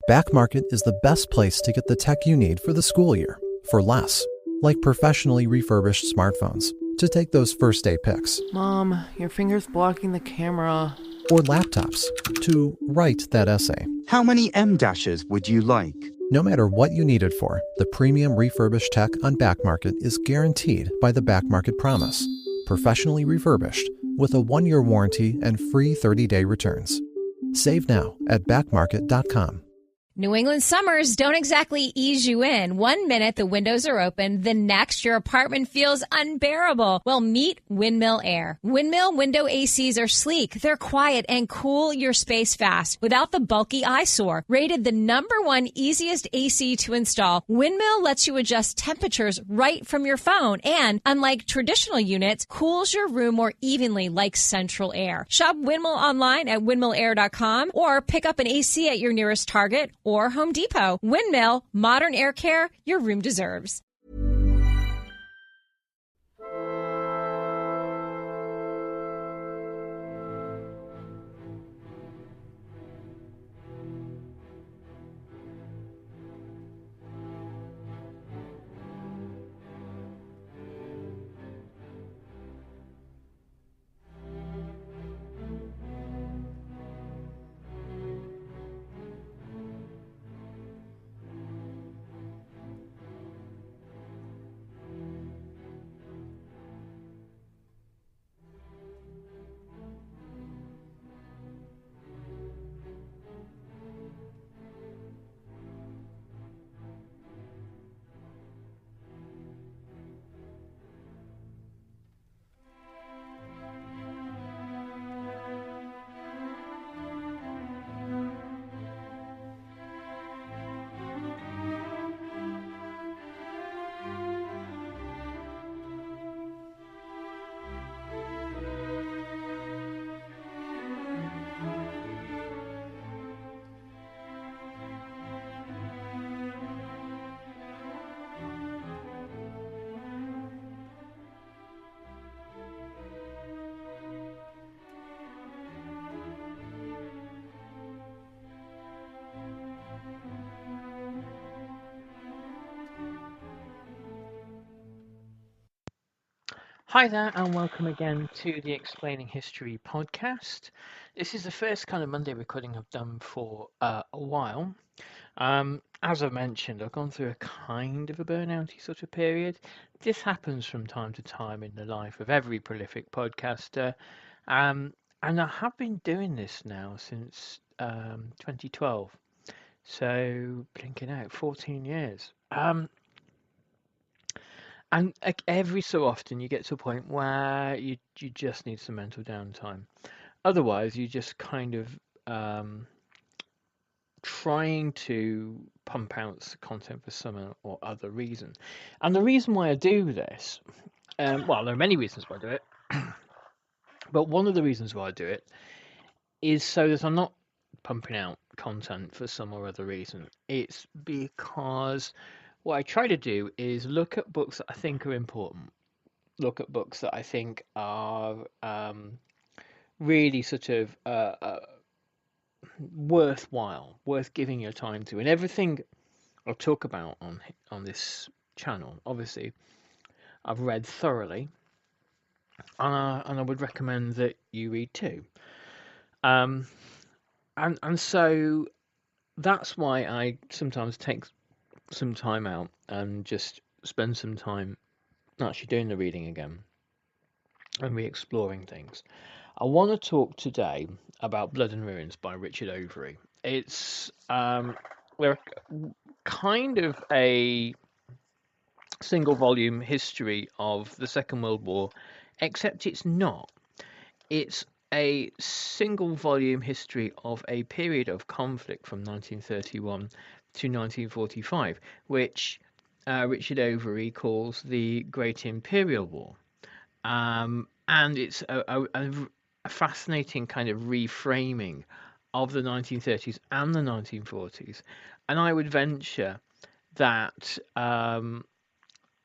Backmarket is the best place to get the tech you need for the school year, for less, like professionally refurbished smartphones to take those first day pics. Mom, your finger's blocking the camera. Or laptops to write that essay. How many M-dashes would you like? No matter what you need it for, the premium refurbished tech on Backmarket is guaranteed by the Backmarket Promise. Professionally refurbished with a 1-year warranty and free 30-day returns. Save now at backmarket.com. New England summers don't exactly ease you in. 1 minute the windows are open, the next your apartment feels unbearable. Well, meet Windmill Air. Windmill window ACs are sleek, they're quiet, and cool your space fast without the bulky eyesore. Rated the #1 easiest AC to install, Windmill lets you adjust temperatures right from your phone and, unlike traditional units, cools your room more evenly like central air. Shop Windmill online at windmillair.com or pick up an AC at your nearest Target or Home Depot. Windmill, modern air care your room deserves. Hi there, and welcome again to the Explaining History podcast. This is the first kind of Monday recording I've done for a while. As I mentioned, I've gone through a kind of a burnouty sort of period. This happens from time to time in the life of every prolific podcaster, and I have been doing this now since 2012. So, blinking out, 14 years. And every so often you get to a point where you just need some mental downtime. Otherwise, you just kind of trying to pump out content for some or other reason. And the reason why I do this, well, there are many reasons why I do it, but one of the reasons why I do it is so that I'm not pumping out content for some or other reason. It's because what I try to do is look at books that I think are important, look at books that I think are really sort of worthwhile, worth giving your time to. And everything I'll talk about on this channel, obviously, I've read thoroughly, and I would recommend that you read too. And so that's why I sometimes take some time out and just spend some time actually doing the reading again and re-exploring things. I want to talk today about Blood and Ruins by Richard Overy. It's we're kind of a single volume history of the Second World War, except it's not. It's a single volume history of a period of conflict from 1931 to 1945, which Richard Overy calls the Great Imperial War. And it's a fascinating kind of reframing of the 1930s and the 1940s. And I would venture that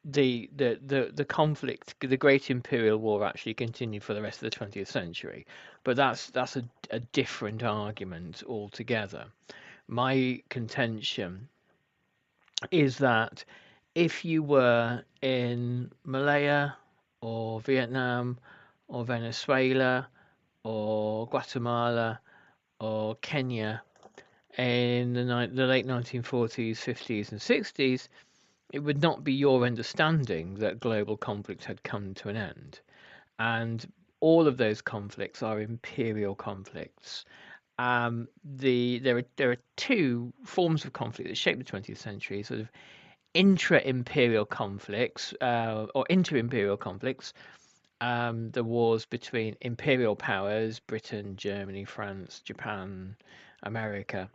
the conflict, the Great Imperial War, actually continued for the rest of the 20th century. But that's a different argument altogether. my contention is that if you were in Malaya or Vietnam or Venezuela or Guatemala or Kenya in the late 1940s, 50s, and 60s, it would not be your understanding that global conflict had come to an end. And all of those conflicts are imperial conflicts. There are two forms of conflict that shaped the 20th century, sort of intra-imperial conflicts or inter-imperial conflicts. The wars between imperial powers, Britain, Germany, France, Japan, America,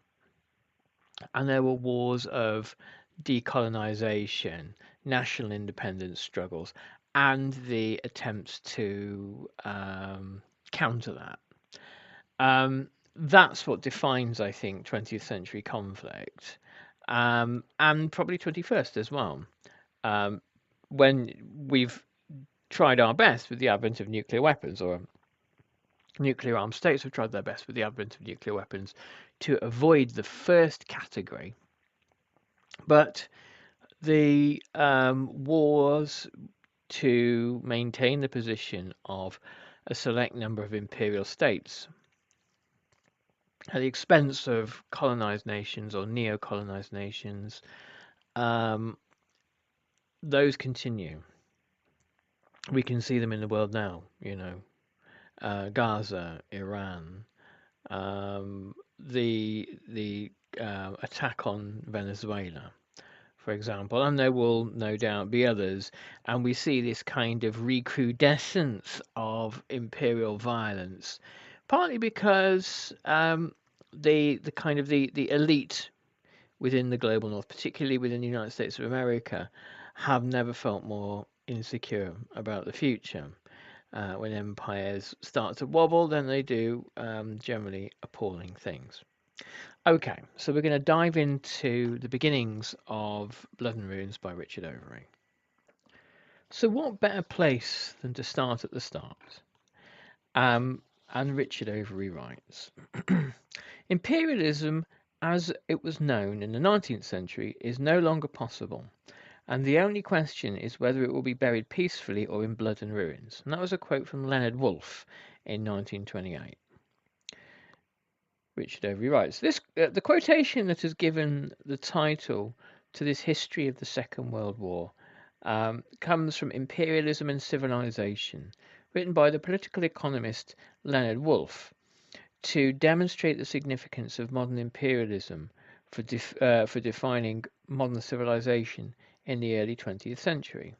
and there were wars of decolonization, national independence struggles, and the attempts to counter that. That's what defines, I think, 20th century conflict, and probably 21st as well. When we've tried our best with the advent of nuclear weapons, or nuclear armed states have tried their best with the advent of nuclear weapons to avoid the first category. But the wars to maintain the position of a select number of imperial states at the expense of colonized nations or neo-colonized nations, those continue. We can see them in the world now, Gaza, Iran, the attack on Venezuela, for example, and there will no doubt be others. And we see this kind of recrudescence of imperial violence, partly because the kind of the elite within the global north, particularly within the United States of America, have never felt more insecure about the future. When empires start to wobble, then they do generally appalling things. Okay, so we're going to dive into the beginnings of Blood and Ruins by Richard Overy. So what better place than to start at the start? And Richard Overy writes, imperialism as it was known in the 19th century is no longer possible, and the only question is whether it will be buried peacefully or in blood and ruins. And that was a quote from Leonard Woolf in 1928. Richard Overy writes, the quotation that has given the title to this history of the Second World War comes from Imperialism and Civilization, written by the political economist Leonard Woolf, to demonstrate the significance of modern imperialism for defining modern civilization in the early 20th century.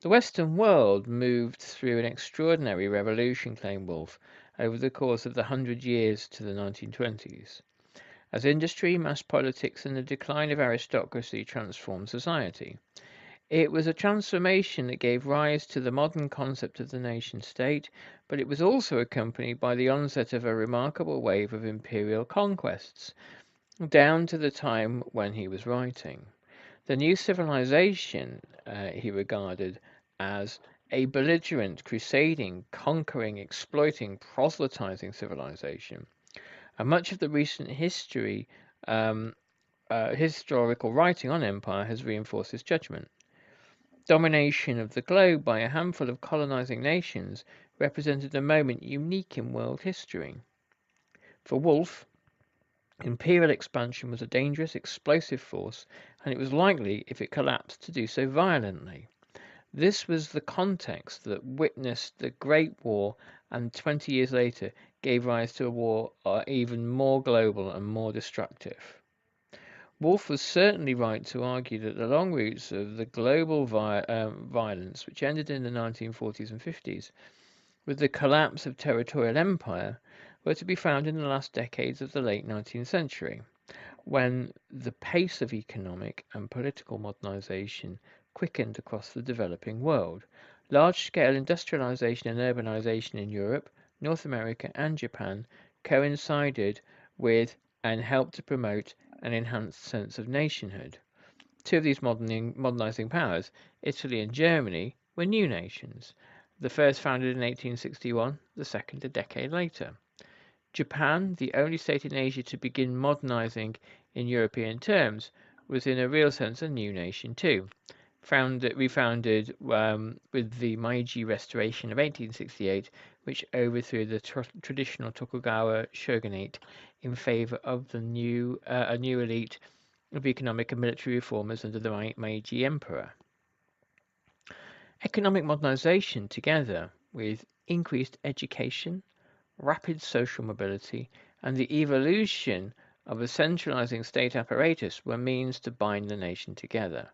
The Western world moved through an extraordinary revolution, claimed Woolf, over the course of the 100 years to the 1920s. As industry, mass politics, and the decline of aristocracy transformed society, it was a transformation that gave rise to the modern concept of the nation-state, but it was also accompanied by the onset of a remarkable wave of imperial conquests, down to the time when he was writing. The new civilization he regarded as a belligerent, crusading, conquering, exploiting, proselytizing civilization. And much of the recent historical writing on empire has reinforced this judgment. Domination of the globe by a handful of colonizing nations represented a moment unique in world history. For Woolf, imperial expansion was a dangerous, explosive force, and it was likely, if it collapsed, to do so violently. This was the context that witnessed the Great War, and 20 years later gave rise to a war even more global and more destructive. Woolf was certainly right to argue that the long roots of the global violence, which ended in the 1940s and 50s, with the collapse of territorial empire, were to be found in the last decades of the late 19th century, when the pace of economic and political modernization quickened across the developing world. Large-scale industrialization and urbanization in Europe, North America, and Japan coincided with and helped to promote an enhanced sense of nationhood. Two of these modernizing powers, Italy and Germany, were new nations. The first founded in 1861, the second a decade later. Japan, the only state in Asia to begin modernizing in European terms, was in a real sense a new nation too. Refounded with the Meiji Restoration of 1868, which overthrew the traditional Tokugawa shogunate in favor of a new elite of economic and military reformers under the Meiji Emperor. Economic modernization, together with increased education, rapid social mobility, and the evolution of a centralizing state apparatus, were means to bind the nation together.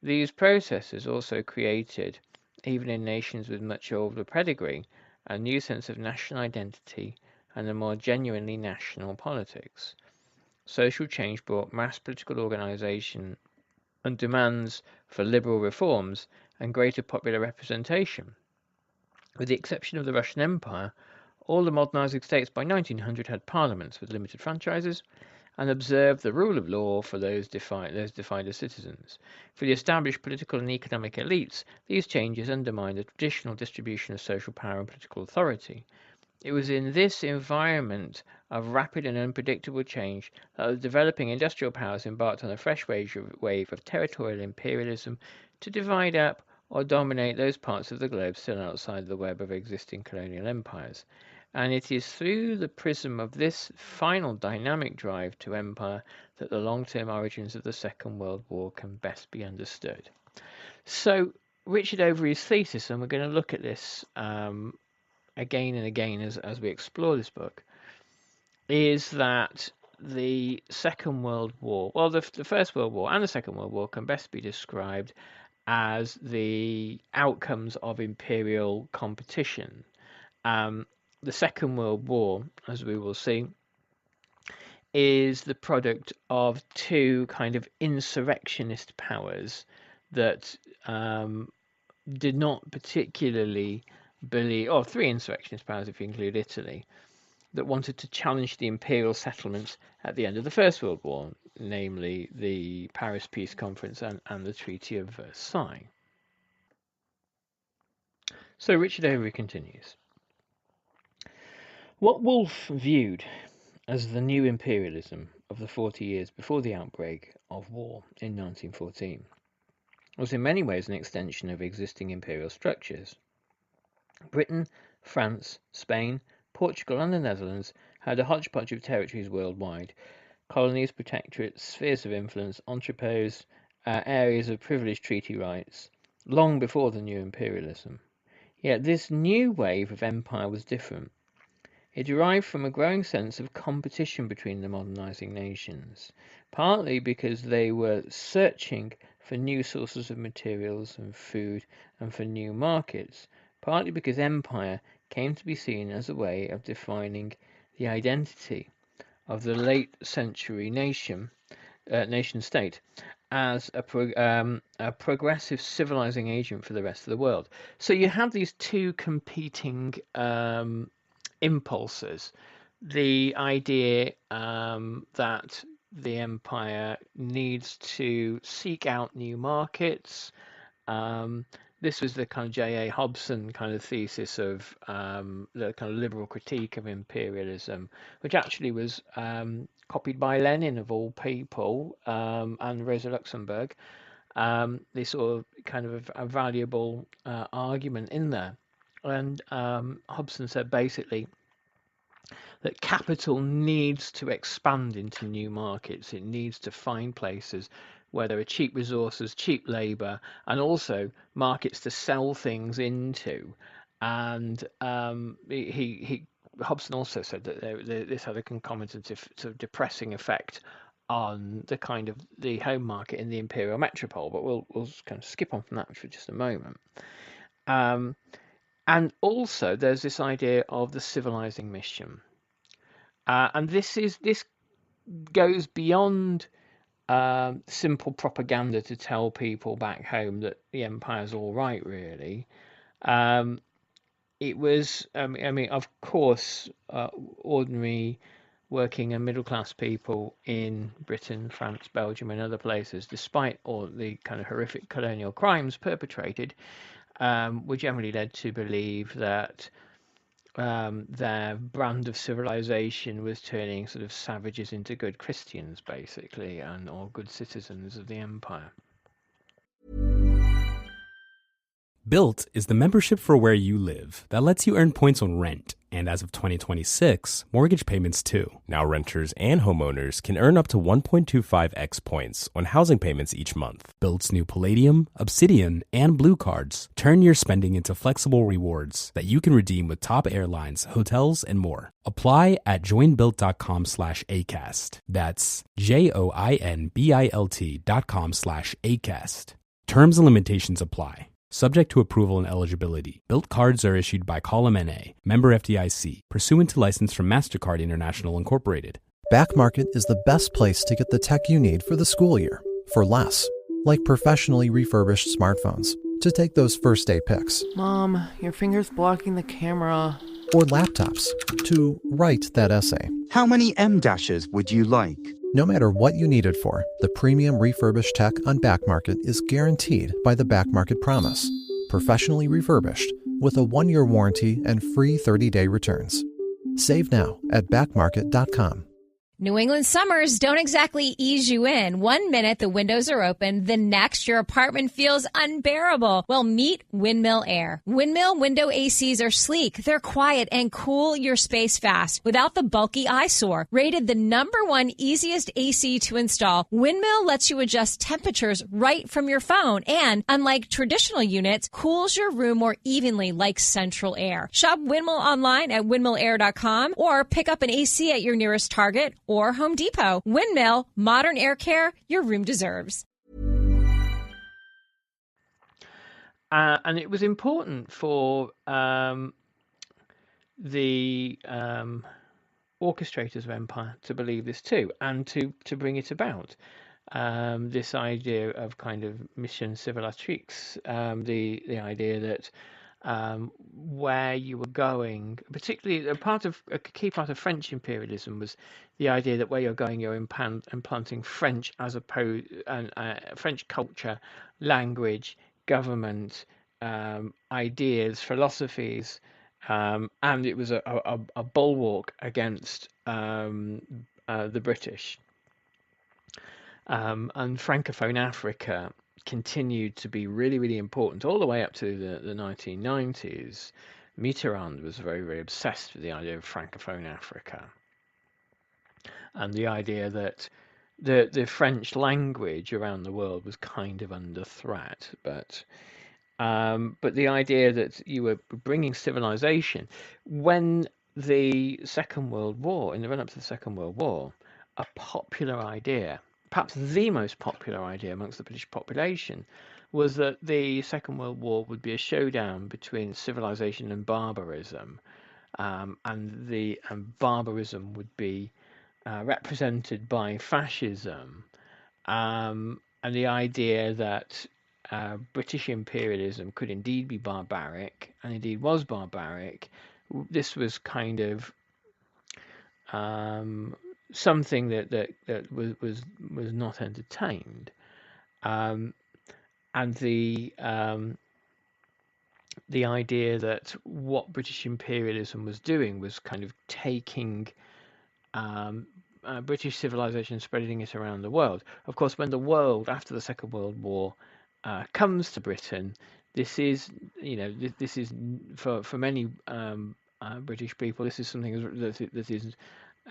These processes also created, even in nations with much older pedigree, a new sense of national identity and a more genuinely national politics. Social change brought mass political organization and demands for liberal reforms and greater popular representation. With the exception of the Russian Empire, all the modernizing states by 1900 had parliaments with limited franchises and observed the rule of law for those defined as citizens. For the established political and economic elites, these changes undermined the traditional distribution of social power and political authority. It was in this environment of rapid and unpredictable change that the developing industrial powers embarked on a fresh wave of territorial imperialism to divide up or dominate those parts of the globe still outside the web of existing colonial empires. And it is through the prism of this final dynamic drive to empire that the long-term origins of the Second World War can best be understood. So, Richard Overy's thesis, and we're going to look at this again and again as we explore this book, is that the Second World War, well, the First World War and the Second World War can best be described as the outcomes of imperial competition. The Second World War, as we will see, is the product of two kind of insurrectionist powers that did not particularly believe, or three insurrectionist powers if you include Italy, that wanted to challenge the imperial settlements at the end of the First World War, namely the Paris Peace Conference and the Treaty of Versailles. So Richard Overy continues. What Woolf viewed as the new imperialism of the 40 years before the outbreak of war in 1914 was in many ways an extension of existing imperial structures. Britain, France, Spain, Portugal and the Netherlands had a hodgepodge of territories worldwide, colonies, protectorates, spheres of influence, entrepôts, areas of privileged treaty rights, long before the new imperialism. Yet this new wave of empire was different. It derived from a growing sense of competition between the modernizing nations, partly because they were searching for new sources of materials and food and for new markets, partly because empire came to be seen as a way of defining the identity of the late century nation state as a progressive civilizing agent for the rest of the world. So you have these two competing impulses. The idea that the empire needs to seek out new markets. This was the kind of J.A. Hobson kind of thesis of the kind of liberal critique of imperialism, which actually was copied by Lenin of all people and Rosa Luxemburg. They sort of kind of a valuable argument in there. And Hobson said basically that capital needs to expand into new markets. It needs to find places where there are cheap resources, cheap labour, and also markets to sell things into. And Hobson also said that this had a concomitant sort of depressing effect on the kind of the home market in the imperial metropole. But we'll kind of skip on from that for just a moment. And also, there's this idea of the civilising mission, and this goes beyond simple propaganda to tell people back home that the empire's all right. Really, it was. I mean, of course, ordinary working and middle class people in Britain, France, Belgium, and other places, despite all the kind of horrific colonial crimes perpetrated, were generally led to believe that their brand of civilization was turning sort of savages into good Christians, basically, and or good citizens of the empire. Built is the membership for where you live that lets you earn points on rent, and as of 2026, mortgage payments too. Now renters and homeowners can earn up to 1.25x points on housing payments each month. Built's new Palladium, Obsidian, and Blue cards turn your spending into flexible rewards that you can redeem with top airlines, hotels, and more. Apply at joinbuilt.com/acast. That's joinbilt.com/acast. Terms and limitations apply. Subject to approval and eligibility. Built cards are issued by Column NA, member FDIC, pursuant to license from MasterCard International Incorporated. Back Market is the best place to get the tech you need for the school year, for less, like professionally refurbished smartphones, to take those first day pics, Mom, your finger's blocking the camera. or laptops, to write that essay. How many M dashes would you like? No matter what you need it for, the premium refurbished tech on Back Market is guaranteed by the Back Market Promise. Professionally refurbished, with a 1-year warranty and free 30-day returns. Save now at backmarket.com. New England summers don't exactly ease you in. 1 minute the windows are open, the next your apartment feels unbearable. Well, meet Windmill Air. Windmill window ACs are sleek, they're quiet and cool your space fast without the bulky eyesore. Rated the #1 easiest AC to install, Windmill lets you adjust temperatures right from your phone and, unlike traditional units, cools your room more evenly like central air. Shop Windmill online at windmillair.com or pick up an AC at your nearest Target or Home Depot. Windmill, modern air care your room deserves. And it was important for the orchestrators of empire to believe this too, and to bring it about. This idea of kind of mission civilatrix, the idea that where you were going, particularly a key part of French imperialism was the idea that where you're going, you're implanting French as opposed French culture, language, government, ideas, philosophies, and it was a bulwark against the British. And Francophone Africa continued to be really, really important all the way up to the 1990s. Mitterrand was very, very obsessed with the idea of Francophone Africa and the idea that the French language around the world was kind of under threat, but the idea that you were bringing civilization when the Second World War, in the run-up to the Second World War, a popular idea, perhaps the most popular idea amongst the British population, was that the Second World War would be a showdown between civilization and barbarism, and barbarism would be represented by fascism, and the idea that British imperialism could indeed be barbaric, and indeed was barbaric. This was kind of something that was not entertained, and the idea that what British imperialism was doing was kind of taking British civilization and spreading it around the world. Of course, when the world after the Second World War comes to Britain, this is this is for many British people, this is something that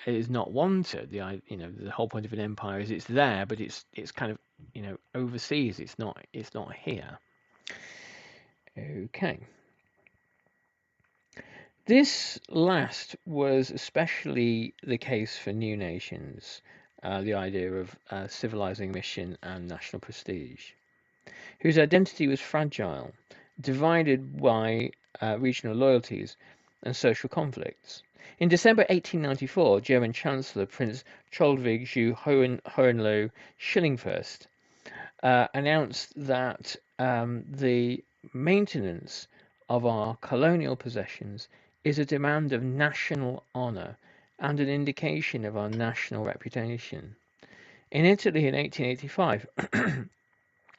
is not wanted. The whole point of an empire is it's there, but it's kind of overseas. It's not here. Okay. This last was especially the case for new nations, the idea of civilizing mission and national prestige, whose identity was fragile, divided by regional loyalties and social conflicts. In December 1894, German Chancellor Prince Chlodwig zu Hohenlohe-Schillingsfürst announced that the maintenance of our colonial possessions is a demand of national honour and an indication of our national reputation. In Italy in 1885,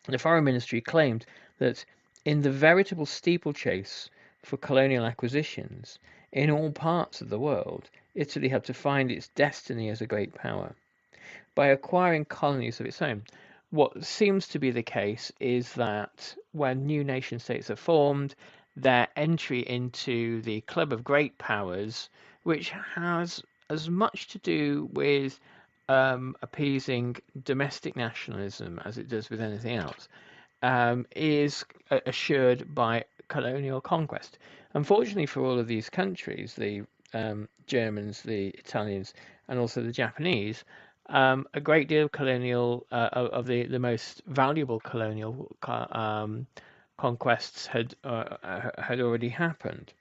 the Foreign Ministry claimed that in the veritable steeplechase for colonial acquisitions, In all parts of the world, Italy had to find its destiny as a great power by acquiring colonies of its own. What seems to be the case is that when new nation states are formed, their entry into the club of great powers, which has as much to do with appeasing domestic nationalism as it does with anything else, is assured by colonial conquest. Unfortunately for all of these countries, the Germans, the Italians, and also the Japanese, a great deal of colonial of the most valuable colonial conquests had already happened.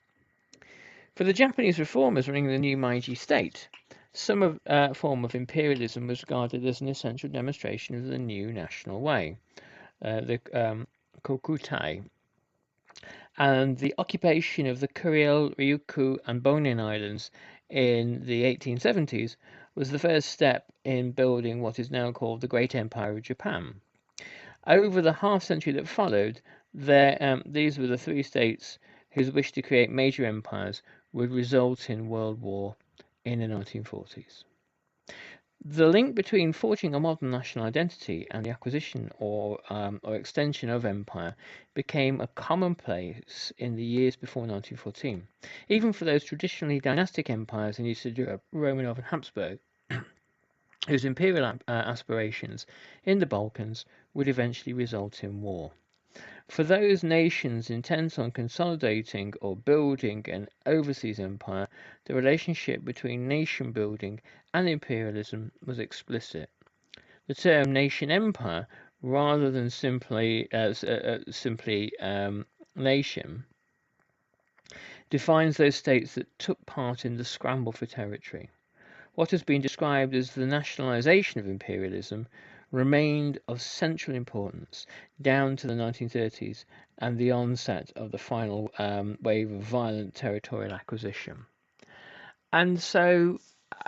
For the Japanese reformers running the new Meiji state, some form of imperialism was regarded as an essential demonstration of the new national way, the Kokutai, and the occupation of the Kuril, Ryukyu, and Bonin Islands in the 1870s was the first step in building what is now called the Great Empire of Japan. Over the half century that followed, these were the three states whose wish to create major empires would result in world war in the 1940s. The link between forging a modern national identity and the acquisition or extension of empire became a commonplace in the years before 1914. Even for those traditionally dynastic empires in Eastern Europe, Romanov and Habsburg, whose imperial aspirations in the Balkans would eventually result in war. For those nations intent on consolidating or building an overseas empire, the relationship between nation building and imperialism was explicit. The term nation empire, rather than simply nation, defines those states that took part in the scramble for territory. What has been described as the nationalization of imperialism remained of central importance down to the 1930s and the onset of the final wave of violent territorial acquisition. And so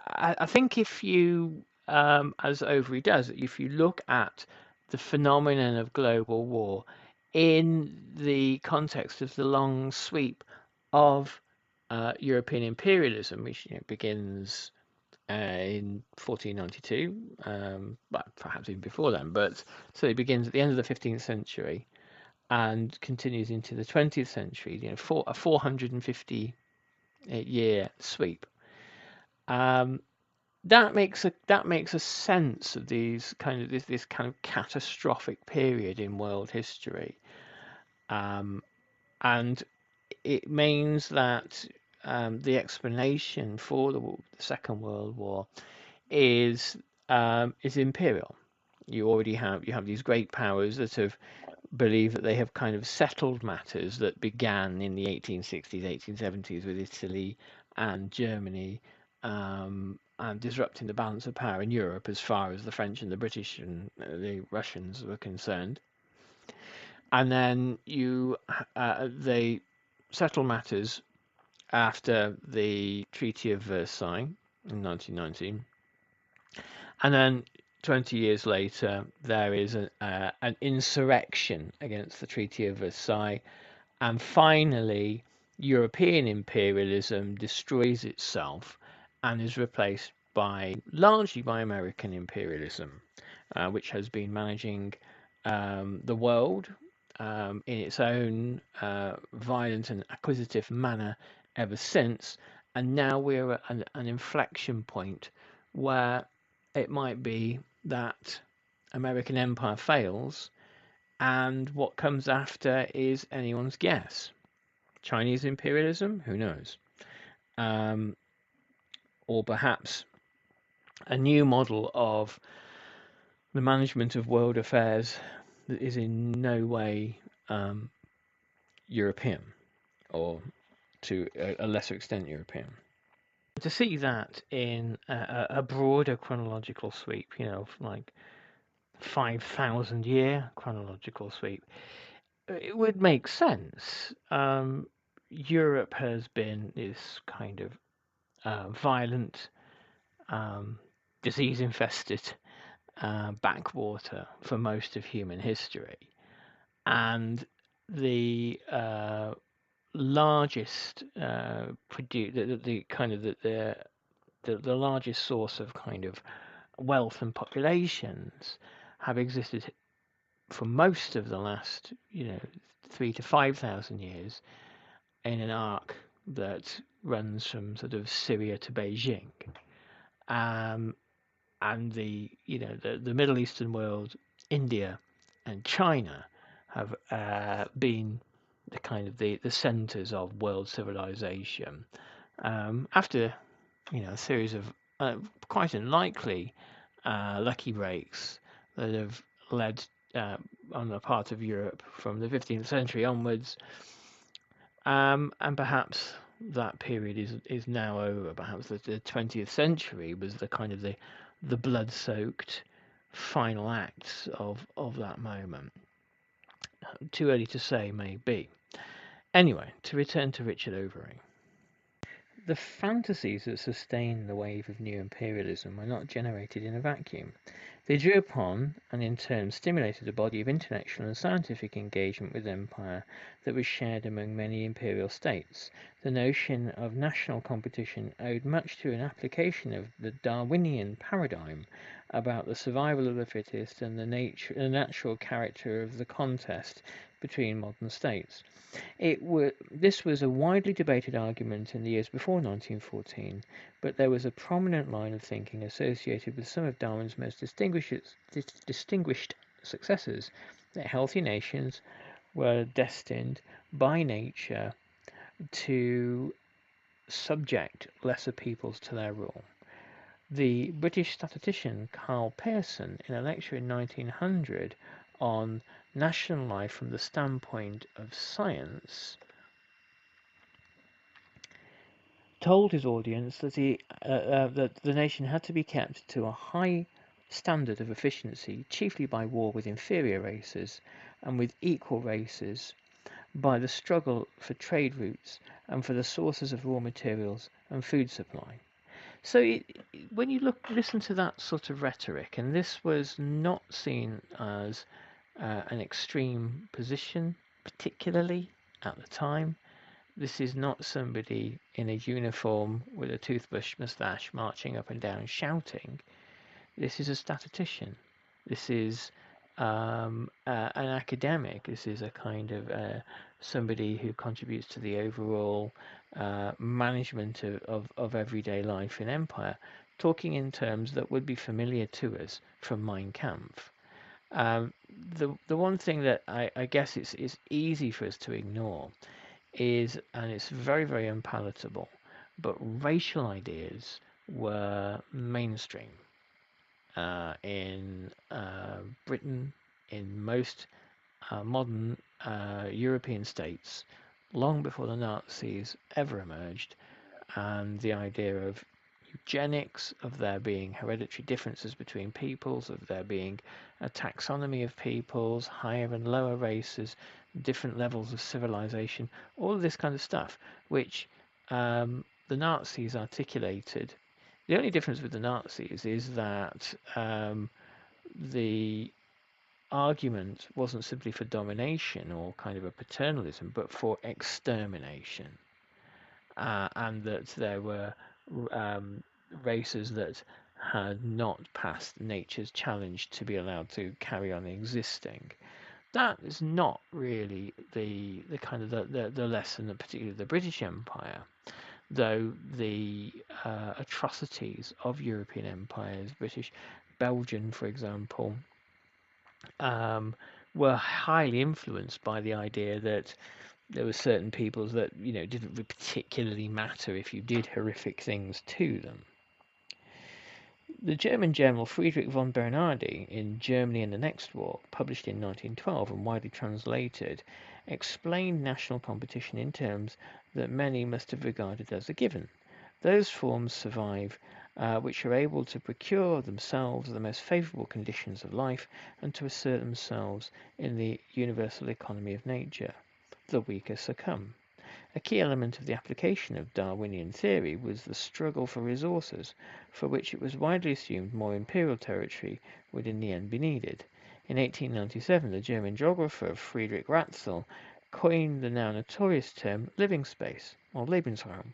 I think if you, as Overy does, if you look at the phenomenon of global war in the context of the long sweep of European imperialism, which begins in 1492, but perhaps even before then, but so it begins at the end of the 15th century and continues into the 20th century, a 450 year sweep. That makes a sense of these kind of this kind of catastrophic period in world history, and it means that the explanation for the Second World War is imperial. You have these great powers that have believe that they have kind of settled matters that began in the 1860s, 1870s with Italy and Germany, and disrupting the balance of power in Europe as far as the French and the British and the Russians were concerned. And then they settle matters after the Treaty of Versailles in 1919, and then 20 years later there is an insurrection against the Treaty of Versailles, and finally European imperialism destroys itself and is replaced largely by American imperialism, which has been managing the world in its own violent and acquisitive manner ever since. And now we're at an inflection point where it might be that American empire fails, and what comes after is anyone's guess. Chinese imperialism, who knows? Or perhaps a new model of the management of world affairs that is in no way European, or to a lesser extent European. To see that in a broader chronological sweep, like 5,000 year chronological sweep, it would make sense. Europe has been this kind of violent, disease-infested backwater for most of human history, and the largest the kind of the largest source of kind of wealth and populations have existed for most of the last 3 to 5,000 years in an arc that runs from sort of Syria to Beijing, and the Middle Eastern world, India and China have been the kind of the centers of world civilization, after a series of quite unlikely lucky breaks that have led on the part of Europe from the 15th century onwards, and perhaps that period is now over. Perhaps the 20th century was the kind of the blood-soaked final acts of that moment. Too early to say, maybe. Anyway, to return to Richard Overy. The fantasies that sustained the wave of new imperialism were not generated in a vacuum. They drew upon, and in turn stimulated, a body of intellectual and scientific engagement with empire that was shared among many imperial states. The notion of national competition owed much to an application of the Darwinian paradigm about the survival of the fittest and the natural character of the contest between modern states. This was a widely debated argument in the years before 1914, but there was a prominent line of thinking associated with some of Darwin's most distinguished successors, that healthy nations were destined by nature to subject lesser peoples to their rule. The British statistician Carl Pearson, in a lecture in 1900 on national life from the standpoint of science, told his audience that that the nation had to be kept to a high standard of efficiency, chiefly by war with inferior races, and with equal races by the struggle for trade routes and for the sources of raw materials and food supply. So when you listen to that sort of rhetoric, and this was not seen as an extreme position, particularly at the time. This is not somebody in a uniform with a toothbrush moustache marching up and down shouting. This is a statistician. This is an academic. This is a kind of somebody who contributes to the overall management of everyday life in empire, talking in terms that would be familiar to us from Mein Kampf. The one thing that I guess it's easy for us to ignore is, and it's very, very unpalatable, but racial ideas were mainstream in Britain, in most modern European states, long before the Nazis ever emerged, and the idea of eugenics, of there being hereditary differences between peoples, of there being a taxonomy of peoples, higher and lower races, different levels of civilization, all of this kind of stuff, which the Nazis articulated. The only difference with the Nazis is that the argument wasn't simply for domination or kind of a paternalism, but for extermination, and that there were races that had not passed nature's challenge to be allowed to carry on existing. That is not really the kind of the lesson, particularly the British Empire, though the atrocities of European empires, British, Belgian, for example, were highly influenced by the idea that there were certain peoples that didn't particularly matter if you did horrific things to them. The German general Friedrich von Bernhardi in Germany and the Next War, published in 1912 and widely translated, explained national competition in terms that many must have regarded as a given. Those forms survive which are able to procure themselves the most favourable conditions of life and to assert themselves in the universal economy of nature. The weaker succumb. A key element of the application of Darwinian theory was the struggle for resources, for which it was widely assumed more imperial territory would in the end be needed. In 1897, the German geographer Friedrich Ratzel coined the now notorious term living space, or Lebensraum,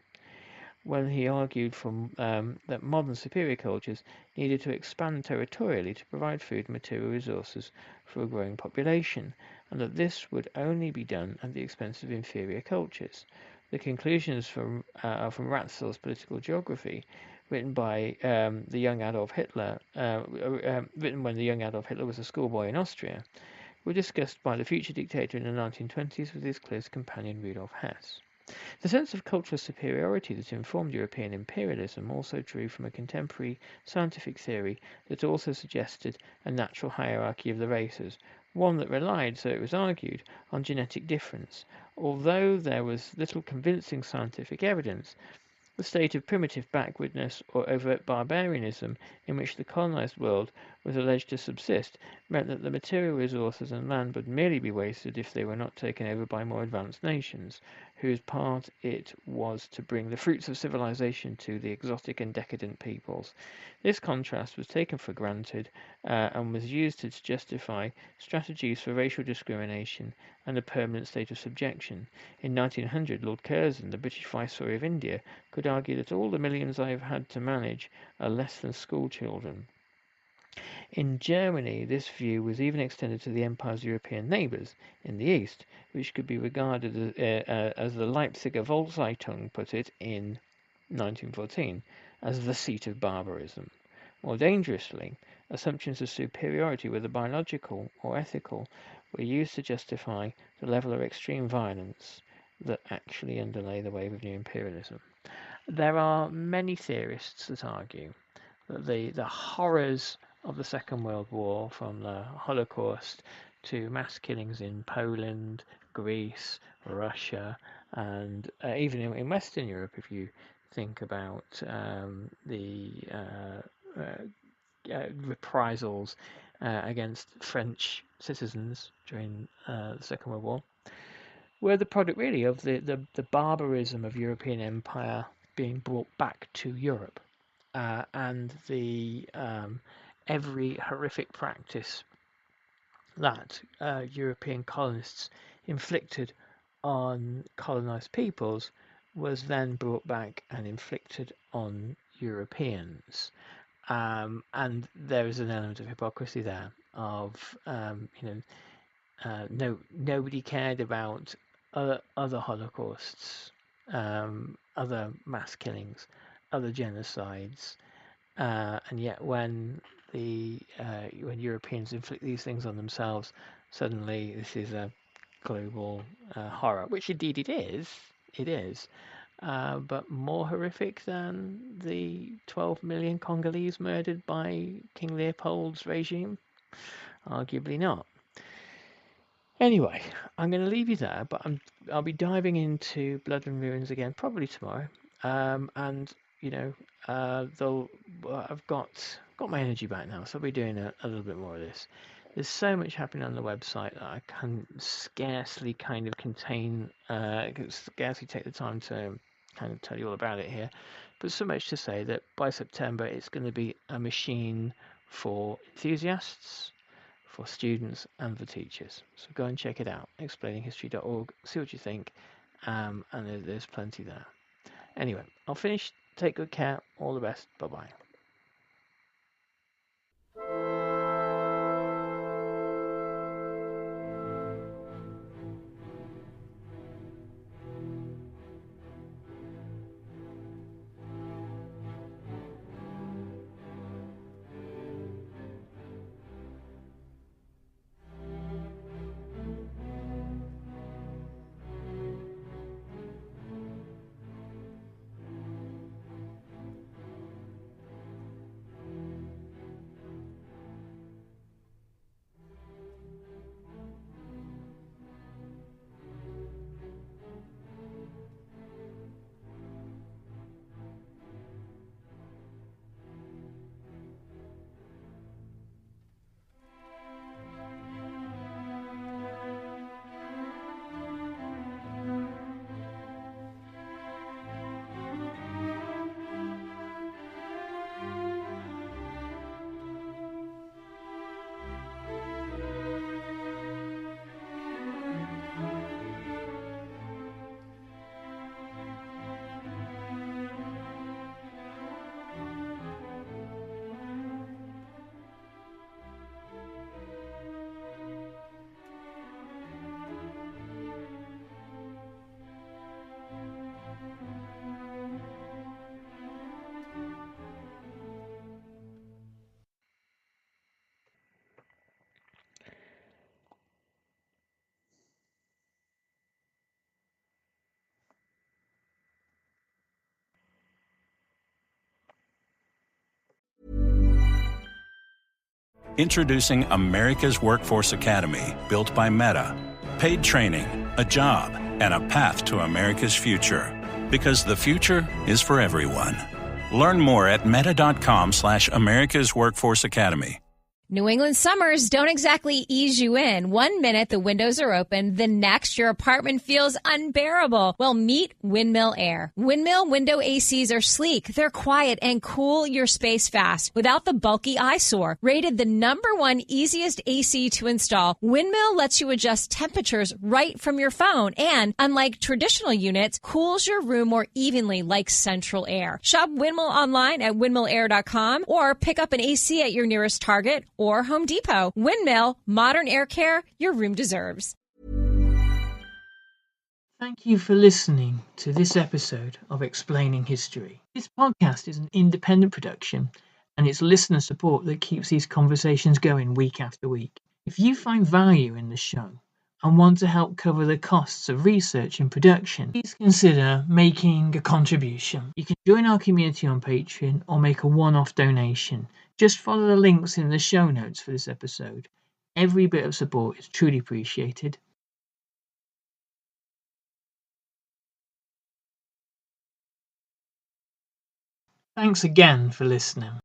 when he argued that modern superior cultures needed to expand territorially to provide food and material resources for a growing population, and that this would only be done at the expense of inferior cultures. The conclusions are from Ratzel's Political Geography, written by the young Adolf Hitler, written when the young Adolf Hitler was a schoolboy in Austria, were discussed by the future dictator in the 1920s with his close companion Rudolf Hess. The sense of cultural superiority that informed European imperialism also drew from a contemporary scientific theory that also suggested a natural hierarchy of the races, one that relied, so it was argued, on genetic difference. Although there was little convincing scientific evidence, the state of primitive backwardness or overt barbarianism in which the colonised world was alleged to subsist meant that the material resources and land would merely be wasted if they were not taken over by more advanced nations, whose part it was to bring the fruits of civilization to the exotic and decadent peoples. This contrast was taken for granted and was used to justify strategies for racial discrimination and a permanent state of subjection. In 1900, Lord Curzon, the British Viceroy of India, could argue that all the millions I have had to manage are less than school children. In Germany, this view was even extended to the empire's European neighbours in the east, which could be regarded as the Leipziger Volkszeitung put it in 1914, as the seat of barbarism. More dangerously, assumptions of superiority, whether biological or ethical, were used to justify the level of extreme violence that actually underlay the wave of new imperialism. There are many theorists that argue that the horrors of the Second World War, from the Holocaust to mass killings in Poland, Greece, Russia, and even in Western Europe, if you think about the reprisals against French citizens during the Second World War, were the product really of the barbarism of European empire being brought back to Europe, and the every horrific practice that European colonists inflicted on colonized peoples was then brought back and inflicted on Europeans. And there is an element of hypocrisy there of nobody cared about other holocausts, other mass killings, other genocides, and yet when Europeans inflict these things on themselves, suddenly this is a global horror, which indeed it is. It is. But more horrific than the 12 million Congolese murdered by King Leopold's regime? Arguably not. Anyway, I'm going to leave you there, but I'll be diving into Blood and Ruins again probably tomorrow. And though I've got my energy back now, so I'll be doing a little bit more of this. There's so much happening on the website that I can scarcely kind of contain, can scarcely take the time to kind of tell you all about it here. But so much to say that by September it's going to be a machine for enthusiasts, for students, and for teachers. So go and check it out, explaininghistory.org, see what you think, and there's plenty there. Anyway, I'll finish. Take good care. All the best. Bye-bye. Introducing America's Workforce Academy, built by Meta. Paid training, a job, and a path to America's future. Because the future is for everyone. Learn more at meta.com/America's Workforce Academy. New England summers don't exactly ease you in. 1 minute the windows are open, the next your apartment feels unbearable. Well, meet Windmill Air. Windmill window ACs are sleek, they're quiet and cool your space fast without the bulky eyesore. Rated the #1 easiest AC to install, Windmill lets you adjust temperatures right from your phone and, unlike traditional units, cools your room more evenly like central air. Shop Windmill online at windmillair.com or pick up an AC at your nearest Target or Home Depot. Windmill, modern air care your room deserves. Thank you for listening to this episode of Explaining History. This podcast is an independent production, and it's listener support that keeps these conversations going week after week. If you find value in the show and want to help cover the costs of research and production, please consider making a contribution. You can join our community on Patreon or make a one-off donation. Just follow the links in the show notes for this episode. Every bit of support is truly appreciated. Thanks again for listening.